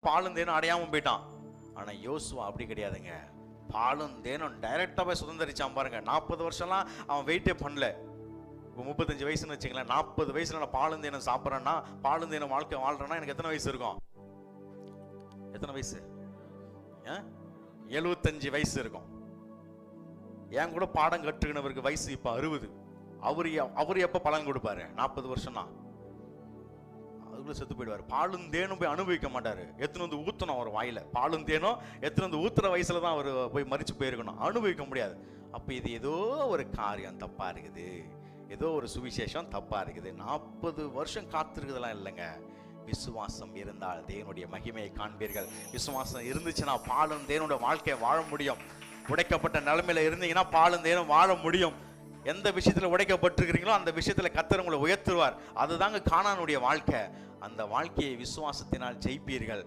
பாலும் தேனும் அடையாம போயிட்டான். ஆனா யோசுவா அப்படி கிடையாதுங்க. பாலும் தேனும் டைரக்டா போய் சுதந்திரிச்சான் பாருங்க. 40 வருஷம்லாம் அவன் வெயிட்டே பண்ணல. இப்போ 35 வயசுன்னு வச்சுங்களேன். 40 வயசுல நான் பாலும் தேனும் சாப்பிட்றேன்னா, பாலும் தேனும் வாழ்க்கை வாழ்றேன்னா எனக்கு எத்தனை வயசு இருக்கும்? எத்தனை வயசு? 75 வயசு இருக்கும். என் கூட பாடம் கற்றுக்கினவருக்கு வயசு இப்ப 60. அவரு எப்ப பலன் கொடுப்பாரு? 40 வருஷம் தான். அதுக்குள்ள செத்து போயிடுவாரு. பாலும் தேனும் போய் அனுபவிக்க மாட்டாரு. எத்தனை வந்து ஊத்தணும் அவர் வாயில. பாலும் தேனும் எத்தனை வந்து ஊத்துற வயசுல தான் அவர் போய் மறிச்சு போயிருக்கணும். அனுபவிக்க முடியாது. அப்ப இது ஏதோ ஒரு காரியம் தப்பா இருக்குது. ஏதோ ஒரு சுவிசேஷம் தப்பா இருக்குது. 40 வருஷம் காத்திருக்குதெல்லாம் இல்லைங்க. விசுவாசம் இருந்தால் தேவனுடைய மகிமையை காண்பீர்கள். விசுவாசம் இருந்துச்சுன்னா பாலும் தேவனுடைய வாழ்க்கையை வாழ முடியும். உடைக்கப்பட்ட நிலைமையில இருந்தீங்கன்னா பாலும் தேனும் வாழ முடியும். எந்த விஷயத்துல உடைக்கப்பட்டிருக்கிறீங்களோ அந்த விஷயத்துல கர்த்தர் உங்களை உயர்த்துவார். அதுதாங்க கானானுடைய வாழ்க்கை. அந்த வாழ்க்கையை விசுவாசத்தினால் ஜெயிப்பீர்கள்.